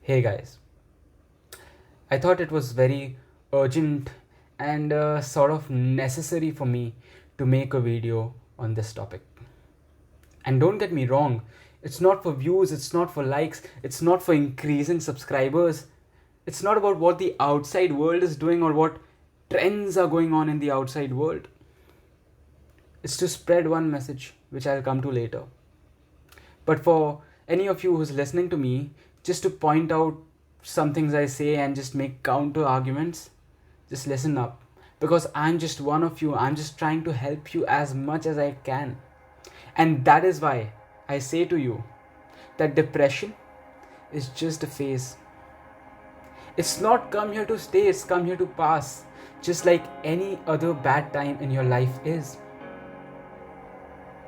Hey guys, I thought it was very urgent and sort of necessary for me to make a video on this topic. And don't get me wrong, it's not for views, it's not for likes, it's not for increasing subscribers. It's not about what the outside world is doing or what trends are going on in the outside world. It's to spread one message, which I'll come to later. But for any of you who's listening to me, just to point out some things I say and just make counter arguments, just listen up. Because I'm just one of you, I'm just trying to help you as much as I can. And that is why I say to you that depression is just a phase. It's not come here to stay, it's come here to pass, just like any other bad time in your life is.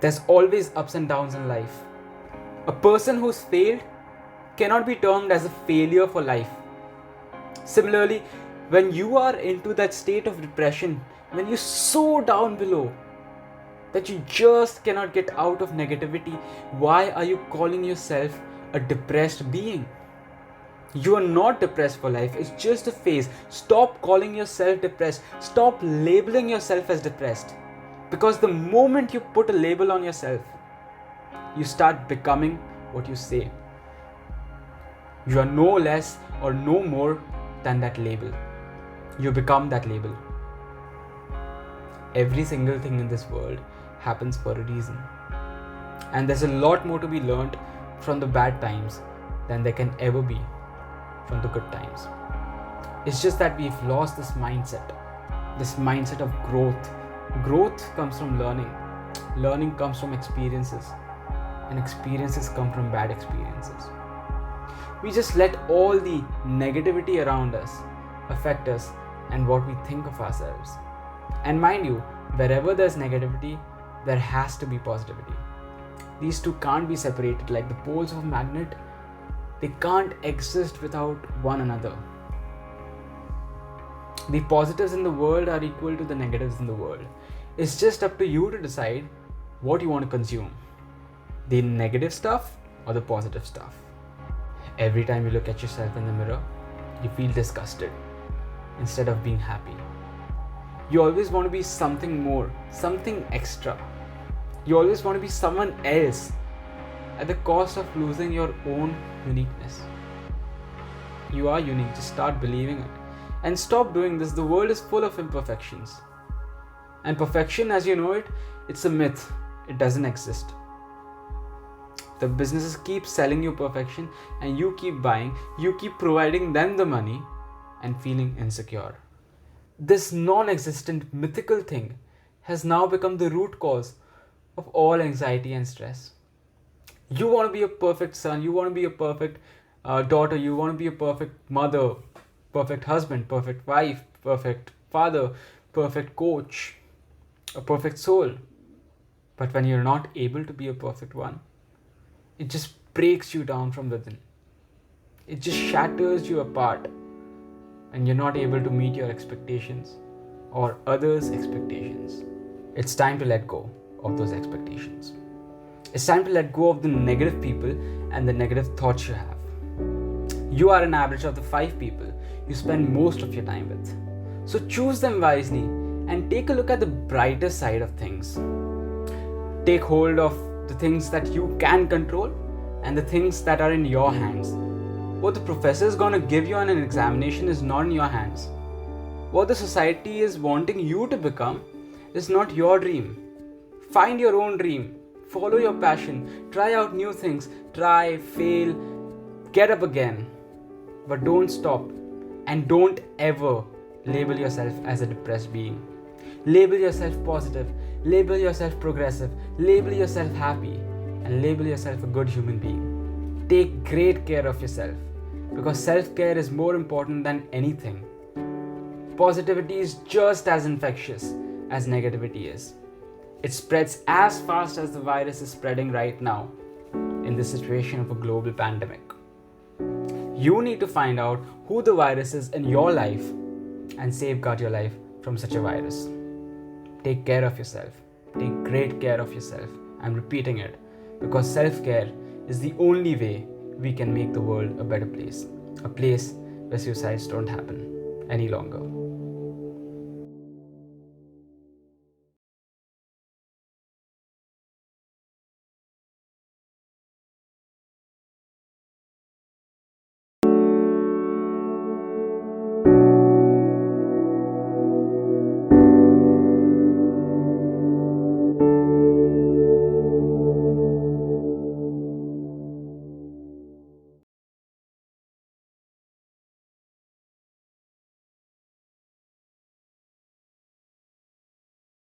There's always ups and downs in life. A person who's failed cannot be termed as a failure for life. Similarly, when you are into that state of depression, when you're so down below that you just cannot get out of negativity, why are you calling yourself a depressed being? You are not depressed for life, it's just a phase. Stop calling yourself depressed. Stop labeling yourself as depressed. Because the moment you put a label on yourself, you start becoming what you say. You are no less or no more than that label. You become that label. Every single thing in this world happens for a reason. And there's a lot more to be learned from the bad times than there can ever be from the good times. It's just that we've lost this mindset of growth. Growth comes from learning. Learning comes from experiences. And experiences come from bad experiences. We just let all the negativity around us affect us and what we think of ourselves. And mind you, wherever there's negativity, there has to be positivity. These two can't be separated like the poles of a magnet. They can't exist without one another. The positives in the world are equal to the negatives in the world. It's just up to you to decide what you want to consume. The negative stuff or the positive stuff. Every time you look at yourself in the mirror, you feel disgusted instead of being happy. You always want to be something more, something extra. You always want to be someone else at the cost of losing your own uniqueness. You are unique, just start believing it. And stop doing this. The world is full of imperfections. And perfection, as you know it, it's a myth. It doesn't exist. The businesses keep selling you perfection and you keep buying, you keep providing them the money and feeling insecure. This non-existent mythical thing has now become the root cause of all anxiety and stress. You want to be a perfect son, you want to be a perfect daughter, you want to be a perfect mother, perfect husband, perfect wife, perfect father, perfect coach, a perfect soul. But when you're not able to be a perfect one, it just breaks you down from within. It just shatters you apart and you're not able to meet your expectations or others' expectations. It's time to let go of those expectations. It's time to let go of the negative people and the negative thoughts you have. You are an average of the 5 people you spend most of your time with. So choose them wisely and take a look at the brighter side of things. Take hold of the things that you can control and the things that are in your hands. What the professor is going to give you on an examination is not in your hands. What the society is wanting you to become is not your dream. Find your own dream. Follow your passion. Try out new things. Try, fail, get up again. But don't stop. And don't ever label yourself as a depressed being. Label yourself positive. Label yourself progressive. Label yourself happy. And label yourself a good human being. Take great care of yourself. Because self-care is more important than anything. Positivity is just as infectious as negativity is. It spreads as fast as the virus is spreading right now in the situation of a global pandemic. You need to find out who the virus is in your life and safeguard your life from such a virus. Take care of yourself. Take great care of yourself. I'm repeating it because self-care is the only way we can make the world a better place. a place where suicides don't happen any longer.